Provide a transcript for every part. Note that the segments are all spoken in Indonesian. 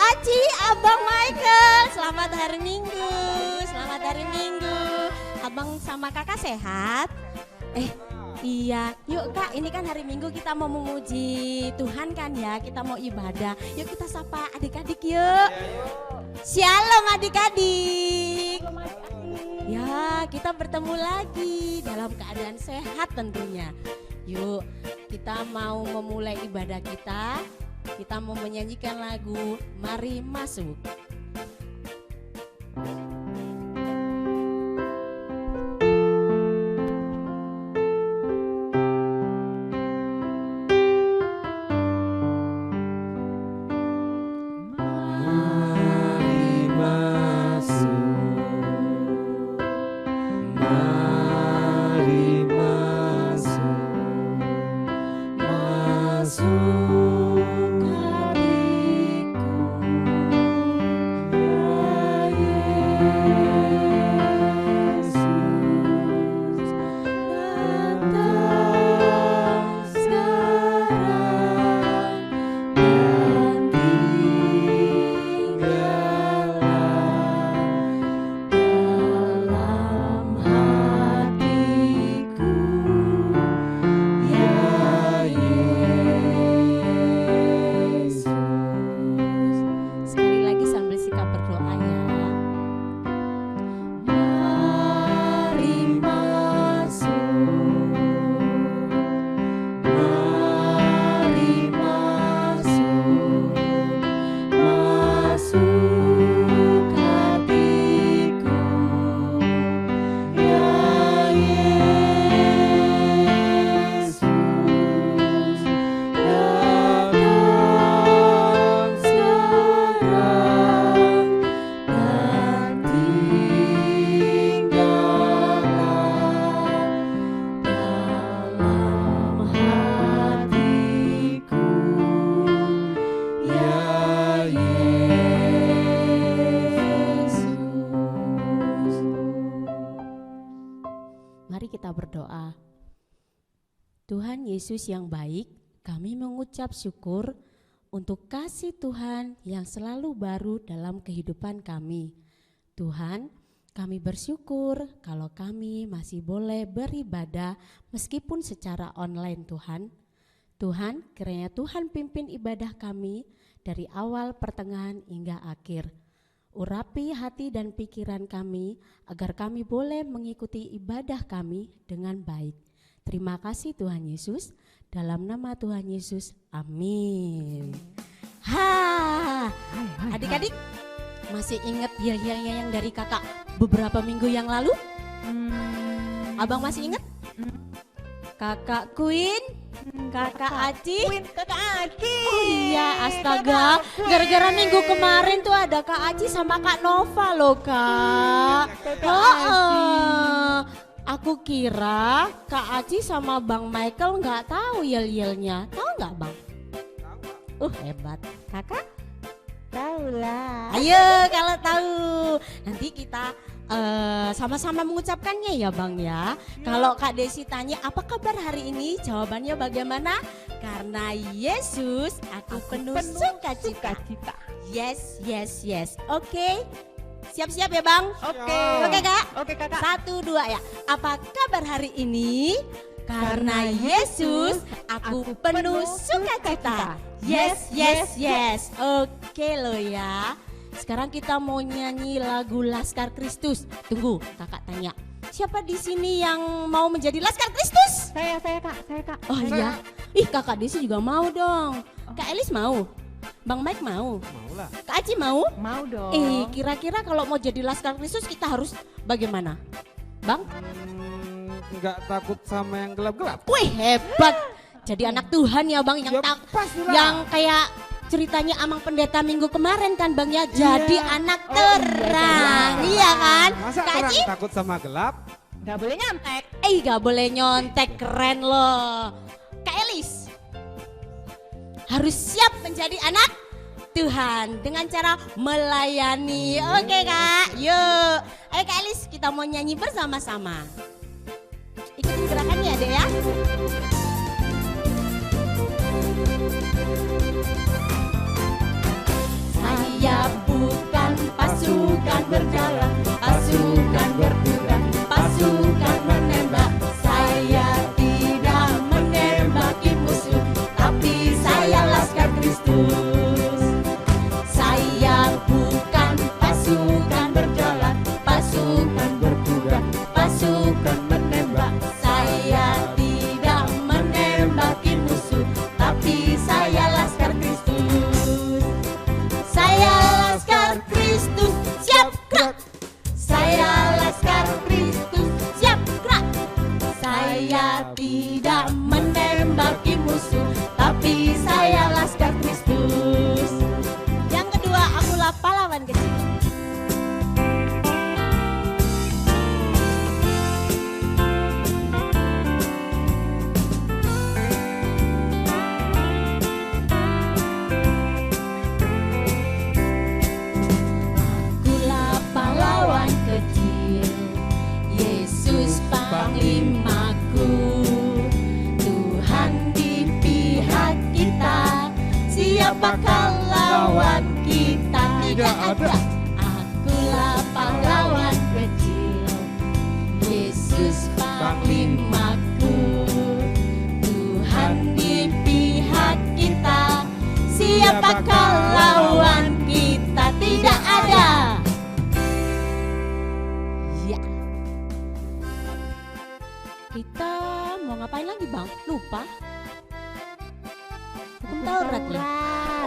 Aci, Abang Michael, selamat hari Minggu, selamat hari Minggu. Abang sama kakak sehat? Iya, yuk Kak, ini kan hari Minggu kita mau memuji Tuhan kan ya, kita mau ibadah. Yuk kita sapa adik-adik yuk. Shalom adik-adik. Ya, kita bertemu lagi dalam keadaan sehat tentunya. Yuk, kita mau memulai ibadah kita. Kita mau menyanyikan lagu Mari Masuk. Tuhan Yesus yang baik, kami mengucap syukur untuk kasih Tuhan yang selalu baru dalam kehidupan kami. Tuhan, kami bersyukur kalau kami masih boleh beribadah meskipun secara online Tuhan. Tuhan, kiranya Tuhan pimpin ibadah kami dari awal, pertengahan hingga akhir. Urapi hati dan pikiran kami agar kami boleh mengikuti ibadah kami dengan baik. Terima kasih Tuhan Yesus, dalam nama Tuhan Yesus, amin. Adik-adik masih ingat yang dari kakak beberapa minggu yang lalu? Abang masih ingat? Kakak Queen, kakak Aci, kakak Aci. Oh iya, astaga, gara-gara minggu kemarin tuh ada Kak Aci sama Kak Nova loh Kak. Aku kira Kak Aci sama Bang Michael nggak tahu yel-yelnya. Tahu nggak Bang? Hebat. Kakak? Tahu lah. Ayo kalau tahu. Nanti kita sama-sama mengucapkannya ya Bang ya. Kalau Kak Desi tanya apa kabar hari ini? Jawabannya bagaimana? Karena Yesus aku penuh sukacita. Yes. Oke. Siap-siap ya Bang? Oke. Oke Kak? Oke Kakak. 1, 2 ya. Apa kabar hari ini? Karena Yesus aku penuh sukacita. Yes. Oke loh ya. Sekarang kita mau nyanyi lagu Laskar Kristus. Tunggu, kakak tanya. Siapa di sini yang mau menjadi Laskar Kristus? Saya Kak. Oh iya. Ih, Kakak Desi juga mau dong. Kak Elis mau? Bang Mike mau? Mau lah. Kak Aci mau? Mau dong. Kira-kira kalau mau jadi Laskar Kristus kita harus bagaimana? Bang? Nggak takut sama yang gelap-gelap. Wih, hebat. Jadi anak Tuhan ya Bang yang yang kayak ceritanya Amang Pendeta minggu kemarin kan Bang ya. Jadi anak terang. Iya kan? Masa Kak orang Aci? takut sama gelap? Gak boleh nyontek. Gak boleh nyontek, keren loh. Kak Elis harus siap menjadi anak Tuhan dengan cara melayani. Oke Kak, yuk. Ayo Kak Elis, kita mau nyanyi bersama-sama. Ikutin gerakannya deh ya. Saya siapakah lawan kita? Tidak ada. Akulah pahlawan kecil, Yesus panglimaku. Tuhan di pihak kita, siapakah lawan kita? Tidak ada. Ya. Kita mau ngapain lagi, Bang? Lupa. Hukum Taurat ya?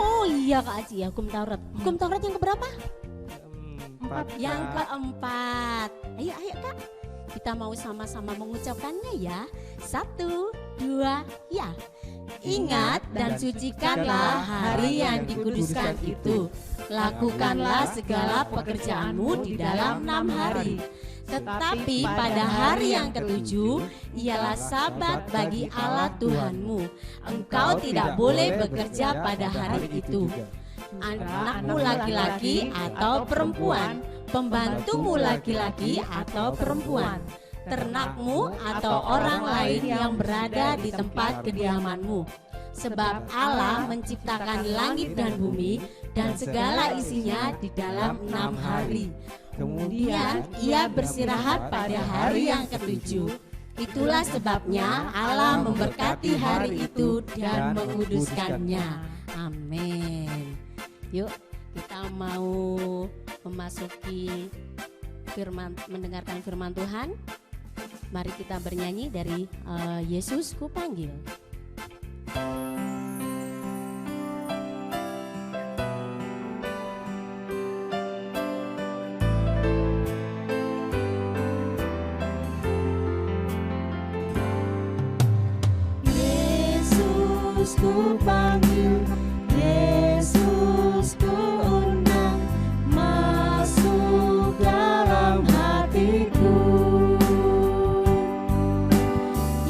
Oh iya Kak Aci ya, hukum Taurat. Hukum Taurat yang keberapa? Yang keempat. Ayo Kak, kita mau sama-sama mengucapkannya ya. 1, 2, ya. Ingat dan sucikanlah hari yang dikuduskan itu. Lakukanlah segala pekerjaanmu di dalam 6 hari. Tetapi pada hari yang ketujuh ialah sabat bagi Allah Tuhanmu. Engkau tidak boleh bekerja pada hari itu. Anakmu laki-laki atau perempuan, pembantumu laki-laki atau perempuan, ternakmu atau orang lain yang berada di tempat kediamanmu. Sebab Allah menciptakan langit dan bumi dan segala isinya di dalam 6 hari. Kemudian ia beristirahat pada hari yang ketujuh. Itulah sebabnya Allah memberkati hari itu dan menguduskannya. Amin. Yuk kita mau memasuki mendengarkan firman Tuhan. Mari kita bernyanyi dari Yesus Kupanggil. Yesus kupanggil, Yesus kuundang, masuk dalam hatiku.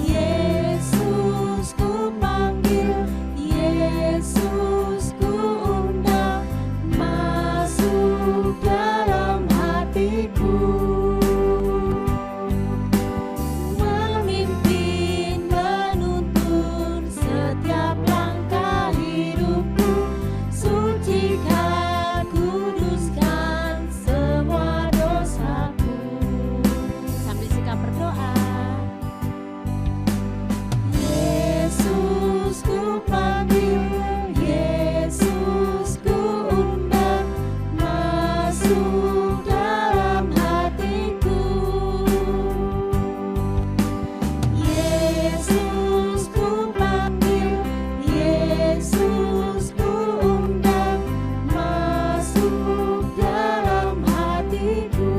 Yesus kupanggil, Yesus kuundang, masuk dalam hatiku. Memimpin, menuntun setiap langkah hidupku. Sucikan, kuduskan semua dosaku. Sambil sikap berdoa. Yesus kupanggil, Yesus kuundang, masuk dalam hatiku. Yesus kupanggil, Yesus kuundang, masuk dalam hatiku.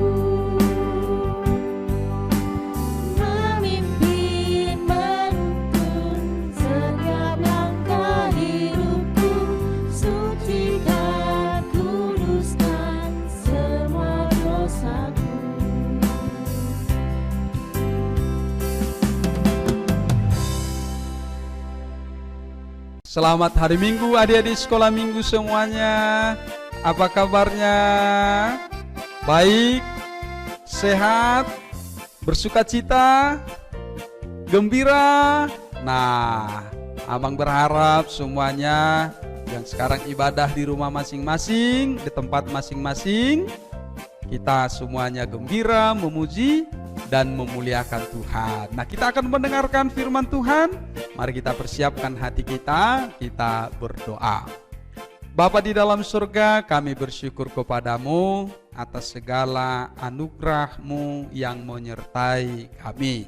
Memimpin, menuntun setiap langkah hidupku. Sucikan, kuduskan semua dosaku. Selamat hari Minggu adik-adik sekolah minggu semuanya. Apa kabarnya? Baik, sehat, bersukacita, gembira. Nah, Abang berharap semuanya yang sekarang ibadah di rumah masing-masing, di tempat masing-masing, kita semuanya gembira, memuji dan memuliakan Tuhan. Nah, kita akan mendengarkan firman Tuhan. Mari kita persiapkan hati kita berdoa. Bapa di dalam surga, kami bersyukur kepadamu atas segala anugerah-Mu yang menyertai kami.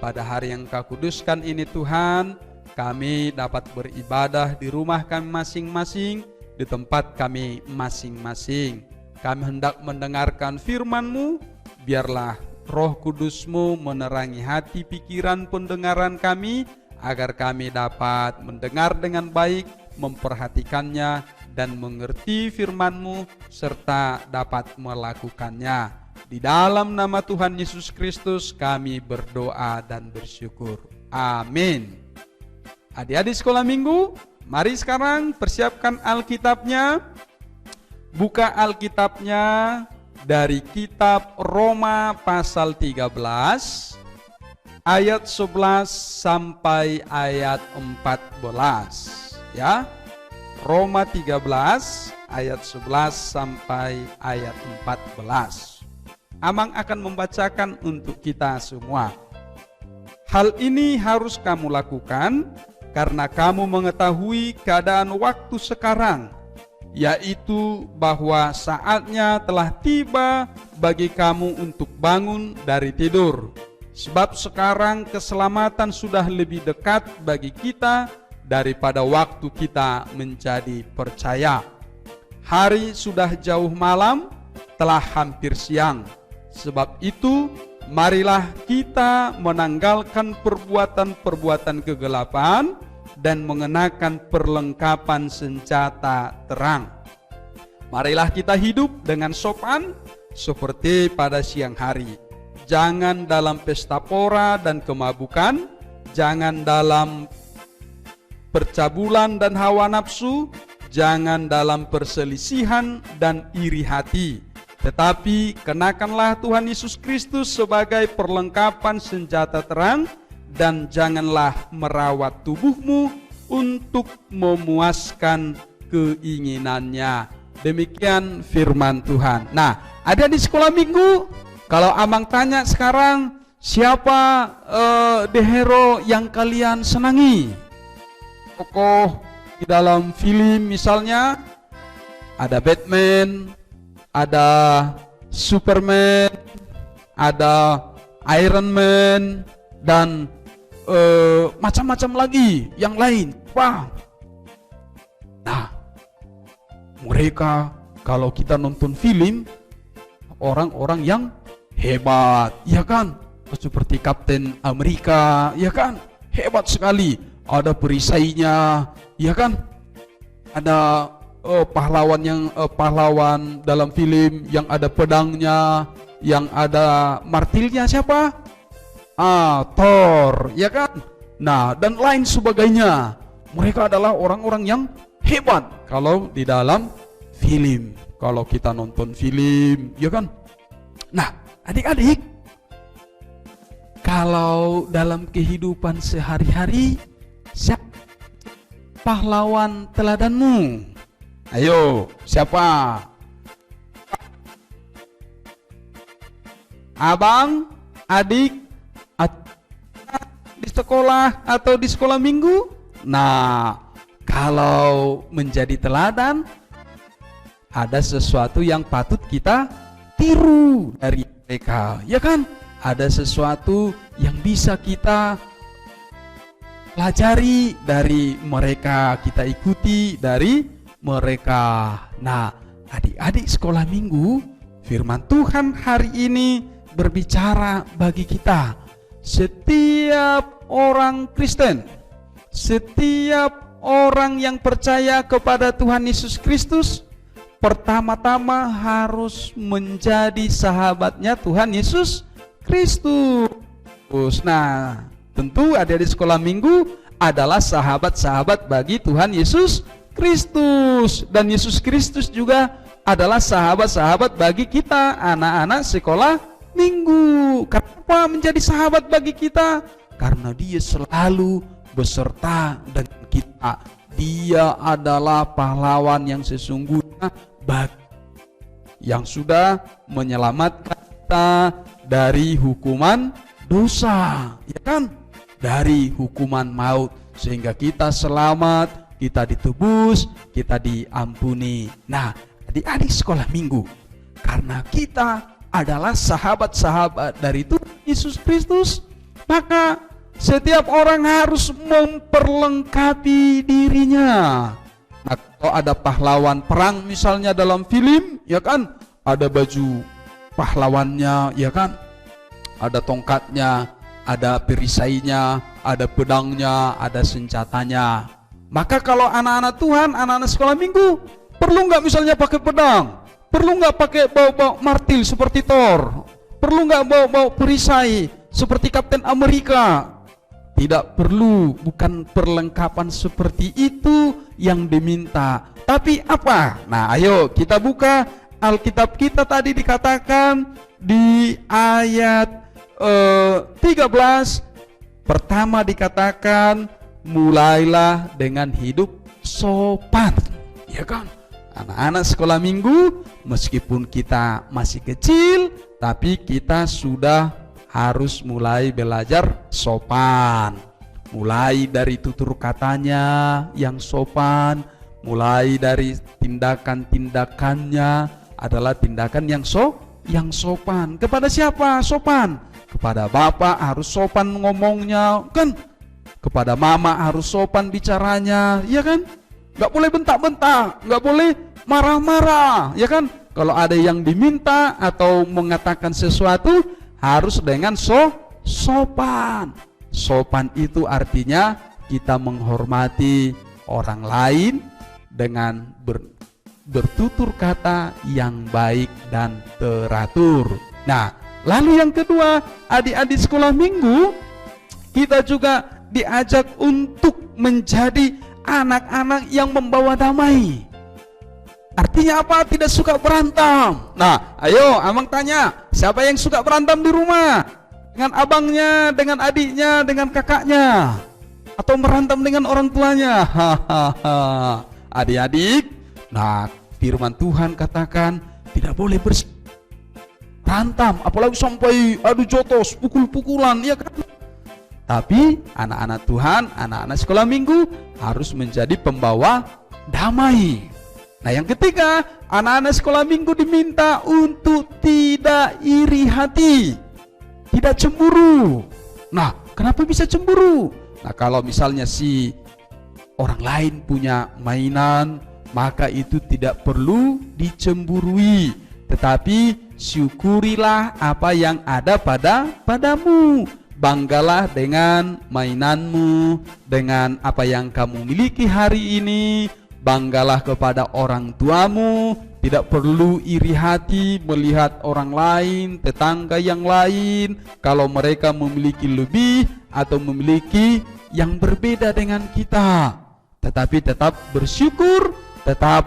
Pada hari yang Kau kuduskan ini Tuhan, kami dapat beribadah di rumah kami masing-masing, di tempat kami masing-masing. Kami hendak mendengarkan firman-Mu, biarlah Roh Kudus-Mu menerangi hati, pikiran, pendengaran kami, agar kami dapat mendengar dengan baik, memperhatikannya, dan mengerti firman-Mu, serta dapat melakukannya. Di dalam nama Tuhan Yesus Kristus kami berdoa dan bersyukur. Amin. Adik-adik sekolah minggu, mari sekarang persiapkan Alkitabnya. Buka Alkitabnya dari kitab Roma pasal 13 ayat 11 sampai ayat 14 ya. Roma 13 ayat 11 sampai ayat 14. Amang akan membacakan untuk kita semua. Hal ini harus kamu lakukan karena kamu mengetahui keadaan waktu sekarang, yaitu bahwa saatnya telah tiba bagi kamu untuk bangun dari tidur. Sebab sekarang keselamatan sudah lebih dekat bagi kita daripada waktu kita menjadi percaya. Hari sudah jauh malam, telah hampir siang. Sebab itu, marilah kita menanggalkan perbuatan-perbuatan kegelapan dan mengenakan perlengkapan senjata terang. Marilah kita hidup dengan sopan seperti pada siang hari. Jangan dalam pesta pora dan kemabukan, jangan dalam percabulan dan hawa nafsu, jangan dalam perselisihan dan iri hati. Tetapi kenakanlah Tuhan Yesus Kristus sebagai perlengkapan senjata terang, dan janganlah merawat tubuhmu untuk memuaskan keinginannya. Demikian firman Tuhan. Nah, ada di sekolah minggu. Kalau Amang tanya sekarang, siapa the hero yang kalian senangi? Tokoh di dalam film misalnya, ada Batman, ada Superman, ada Iron Man, dan macam-macam lagi yang lain. Wah. Nah, mereka kalau kita nonton film, orang-orang yang hebat, ya kan? Seperti Kapten Amerika, ya kan? Hebat sekali. Ada perisainya, ya kan? Ada pahlawan dalam film yang ada pedangnya, yang ada martilnya, siapa? Thor, ya kan? Nah, dan lain sebagainya. Mereka adalah orang-orang yang hebat kalau di dalam film. Kalau kita nonton film, ya kan? Nah, adik-adik, kalau dalam kehidupan sehari-hari, siapa pahlawan teladanmu? Ayo, siapa? Abang, adik, di sekolah atau di sekolah minggu? Nah, kalau menjadi teladan, ada sesuatu yang patut kita tiru dari mereka, ya kan? Ada sesuatu yang bisa kita pelajari dari mereka, kita ikuti dari mereka. Nah, adik-adik sekolah minggu, firman Tuhan hari ini berbicara bagi kita. Setiap orang Kristen, setiap orang yang percaya kepada Tuhan Yesus Kristus, pertama-tama harus menjadi sahabatnya Tuhan Yesus Kristus. Nah, tentu adik-adik sekolah minggu adalah sahabat-sahabat bagi Tuhan Yesus Kristus, dan Yesus Kristus juga adalah sahabat-sahabat bagi kita anak-anak sekolah minggu. Kenapa menjadi sahabat bagi kita? Karena dia selalu beserta dengan kita. Dia adalah pahlawan yang sesungguhnya yang sudah menyelamatkan kita dari hukuman dosa, ya kan? Dari hukuman maut, sehingga kita selamat, kita ditebus, kita diampuni. Nah, adik-adik sekolah minggu, karena kita adalah sahabat-sahabat dari Tuhan Yesus Kristus, maka setiap orang harus memperlengkapi dirinya. Nah, kalau ada pahlawan perang misalnya dalam film, ya kan, ada baju pahlawannya, ya kan, ada tongkatnya, ada perisainya, ada pedangnya, ada senjatanya. Maka kalau anak-anak Tuhan, anak-anak sekolah minggu, perlu nggak misalnya pakai pedang? Perlu nggak pakai bawa-bawa martil seperti Thor? Perlu nggak bawa-bawa perisai seperti Kapten Amerika? Tidak perlu, bukan perlengkapan seperti itu yang diminta. Tapi apa? Nah, ayo kita buka Alkitab kita. Tadi dikatakan di ayat 13, pertama dikatakan mulailah dengan hidup sopan, ya kan? Anak-anak sekolah minggu, meskipun kita masih kecil, tapi kita sudah harus mulai belajar sopan. Mulai dari tutur katanya yang sopan, mulai dari tindakan-tindakannya adalah tindakan yang sopan. Kepada siapa sopan? Kepada bapak harus sopan ngomongnya, kan? Kepada mama harus sopan bicaranya, ya kan? Gak boleh bentak-bentak, gak boleh marah-marah, ya kan? Kalau ada yang diminta atau mengatakan sesuatu harus dengan sopan. Sopan itu artinya kita menghormati orang lain dengan bertutur kata yang baik dan teratur. Nah, lalu yang kedua, adik-adik sekolah minggu, kita juga diajak untuk menjadi anak-anak yang membawa damai. Artinya apa? Tidak suka berantem. Nah, ayo abang tanya, siapa yang suka berantem di rumah? Dengan abangnya, dengan adiknya, dengan kakaknya, atau berantem dengan orang tuanya? Adik-adik, nah firman Tuhan katakan tidak boleh berantem, apalagi sampai adu jotos, pukul-pukulan, ya kan? Tapi anak-anak Tuhan, anak-anak sekolah minggu harus menjadi pembawa damai. Nah, yang ketiga, anak-anak sekolah minggu diminta untuk tidak iri hati, tidak cemburu. Nah, kenapa bisa cemburu? Nah, kalau misalnya si orang lain punya mainan, maka itu tidak perlu dicemburui, tetapi syukurilah apa yang ada padamu. Banggalah dengan mainanmu, dengan apa yang kamu miliki hari ini. Banggalah kepada orang tuamu. Tidak perlu iri hati melihat orang lain, tetangga yang lain, kalau mereka memiliki lebih atau memiliki yang berbeda dengan kita. Tetapi tetap bersyukur, tetap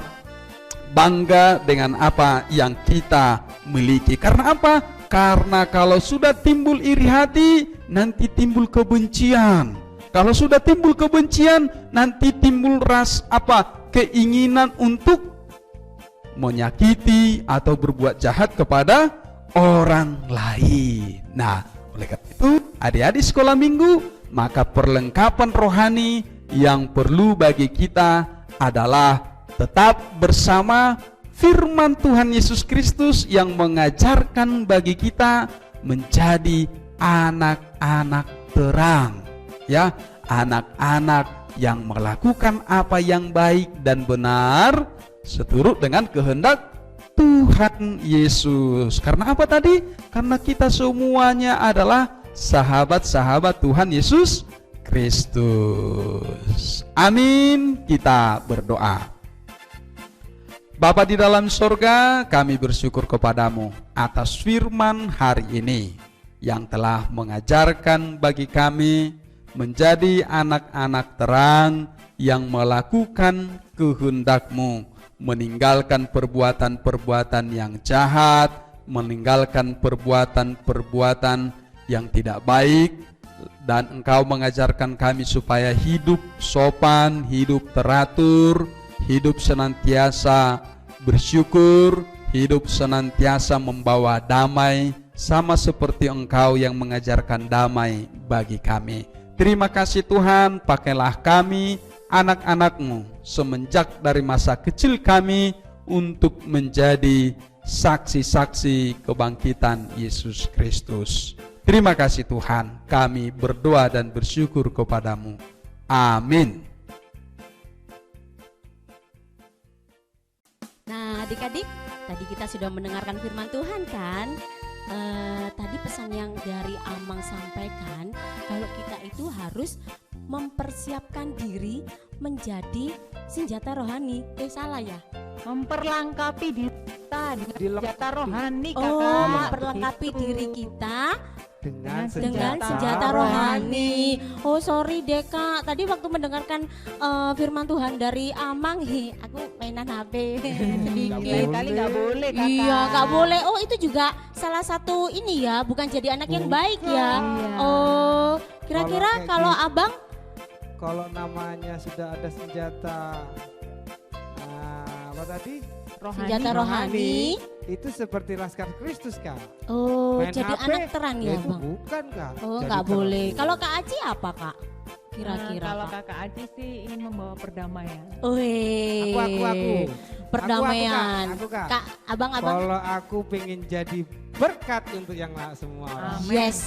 bangga dengan apa yang kita miliki. Karena apa? Karena kalau sudah timbul iri hati, nanti timbul kebencian. Kalau sudah timbul kebencian, nanti timbul keinginan untuk menyakiti atau berbuat jahat kepada orang lain. Nah, oleh karena itu, adik-adik sekolah minggu, maka perlengkapan rohani yang perlu bagi kita adalah tetap bersama firman Tuhan Yesus Kristus yang mengajarkan bagi kita menjadi anak-anak terang, ya, anak-anak yang melakukan apa yang baik dan benar seturut dengan kehendak Tuhan Yesus. Karena apa tadi? Karena kita semuanya adalah sahabat-sahabat Tuhan Yesus Kristus. Amin. Kita berdoa. Bapa di dalam sorga, kami bersyukur kepadamu atas firman hari ini yang telah mengajarkan bagi kami menjadi anak-anak terang yang melakukan kehendak-Mu, meninggalkan perbuatan-perbuatan yang jahat, meninggalkan perbuatan-perbuatan yang tidak baik, dan Engkau mengajarkan kami supaya hidup sopan, hidup teratur, hidup senantiasa bersyukur, hidup senantiasa membawa damai, sama seperti Engkau yang mengajarkan damai bagi kami. Terima kasih Tuhan, pakailah kami, anak-anak-Mu, semenjak dari masa kecil kami untuk menjadi saksi-saksi kebangkitan Yesus Kristus. Terima kasih Tuhan, kami berdoa dan bersyukur kepadamu. Amin. Nah, adik-adik, tadi kita sudah mendengarkan firman Tuhan kan? Tadi pesan yang dari Amang sampaikan, kalau kita itu harus mempersiapkan diri menjadi senjata rohani. Salah ya? Memperlengkapi diri kita dengan senjata rohani, kakak. Oh, memperlengkapi diri kita dengan senjata rohani. Oh, sorry deh Kak, tadi waktu mendengarkan firman Tuhan dari Amang, aku mainan HP sedikit. Kali nggak boleh kakak. Iya, nggak boleh. Oh, itu juga salah satu ini ya, bukan jadi anak yang baik ya. Iya. Oh, kira-kira kalau abang kalau namanya sudah ada senjata apa tadi? Senjata rohani. Itu seperti Laskar Kristus, Kak. Oh, Main jadi HP, anak terang ya, itu Bang? bukan, Kak. Oh, Jadi nggak terang. boleh. Kalau Kak Aci apa, Kak? Kira-kira, Kalau Kak? kakak Aci sih ingin membawa perdamaian. Wih, Aku. perdamaian. Aku, Kak. Kak, abang-abang. Kalau aku pengen jadi berkat untuk yang semua orang. Amin. Yes,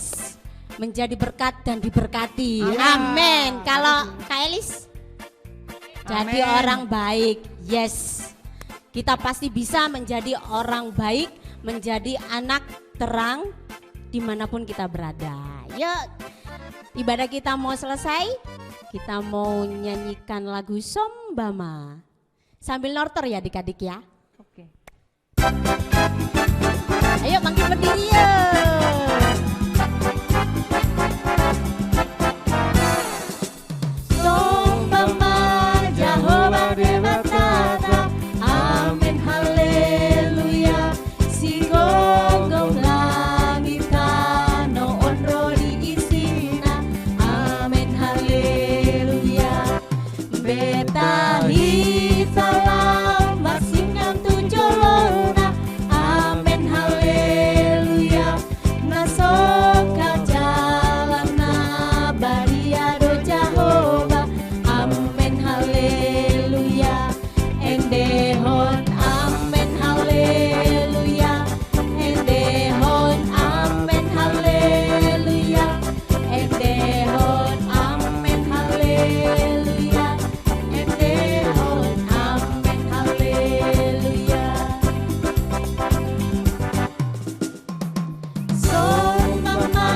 menjadi berkat dan diberkati. Amin. Amin. Kalau Kak Elis, jadi Amin. orang baik. Yes, kita pasti bisa menjadi orang baik, menjadi anak terang dimanapun kita berada. Yuk, ibadah kita mau selesai. Kita mau nyanyikan lagu Sombama. Sambil nortor ya adik-adik ya. Oke. Ayo makin berdiri yuk. Sombama Jehovah Dematata. Amin haleluya. Sigogong langita no onro diisina. Amin haleluya. Betahi salam masingam tujolona. Amin haleluya. Nasoka jalana bariado Jehovah. Amin haleluya. Endehon amin haleluya. Endehon amin haleluya. Endehon amin haleluya. Endehon amin haleluya. Sombama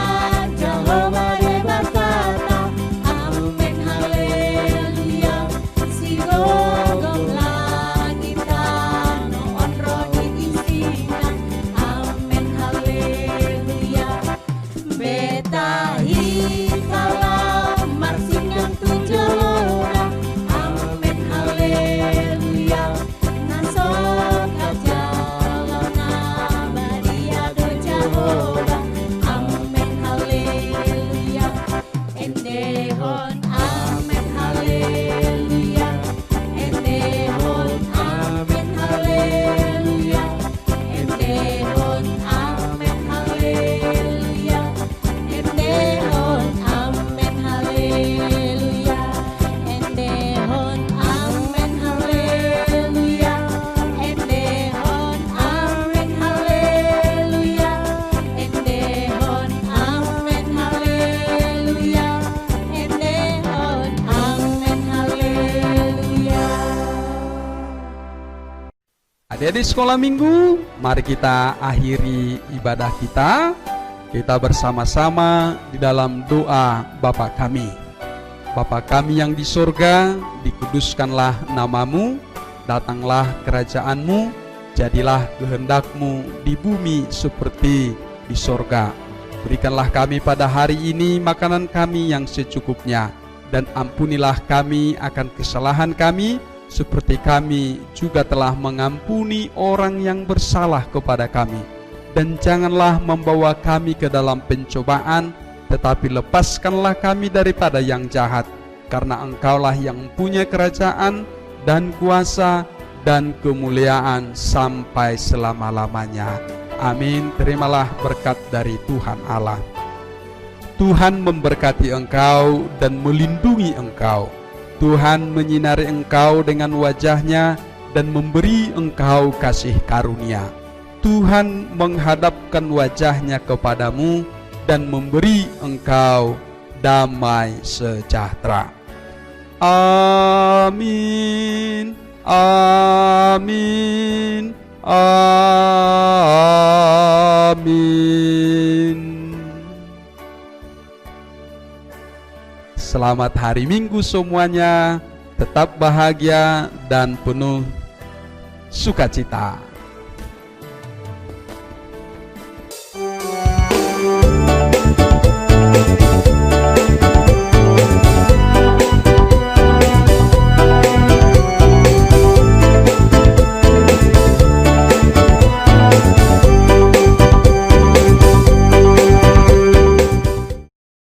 Jehovah Dematata. Amin haleluya. Sigogong langita no onro diisina. Amin haleluya. Betahi salam marsingan tujolora. Amin haleluya. Nasoka jalana bariado Jehovah. Amin haleluya. Endehon amin haleluya. Endehon amin haleluya. Endehon amin haleluya. Endehon amin haleluya. Endehon amin haleluya. Endehon amin haleluya. Endehon amin haleluya. Endehon amin haleluya. Adik-adik sekolah minggu, mari kita akhiri ibadah kita. Kita bersama-sama di dalam doa Bapa kami. Bapa kami yang di surga, dikuduskanlah namamu, datanglah kerajaanmu, jadilah kehendakmu di bumi seperti di surga. Berikanlah kami pada hari ini makanan kami yang secukupnya, dan ampunilah kami akan kesalahan kami, seperti kami juga telah mengampuni orang yang bersalah kepada kami. Dan janganlah membawa kami ke dalam pencobaan, tetapi lepaskanlah kami daripada yang jahat. Karena Engkaulah yang punya kerajaan dan kuasa dan kemuliaan sampai selama-lamanya. Amin. Terimalah berkat dari Tuhan Allah. Tuhan memberkati engkau dan melindungi engkau. Tuhan menyinari engkau dengan wajah-Nya dan memberi engkau kasih karunia. Tuhan menghadapkan wajah-Nya kepadamu dan memberi engkau damai sejahtera. Amin. Amin. Amin. Selamat hari Minggu semuanya. Tetap bahagia dan penuh sukacita.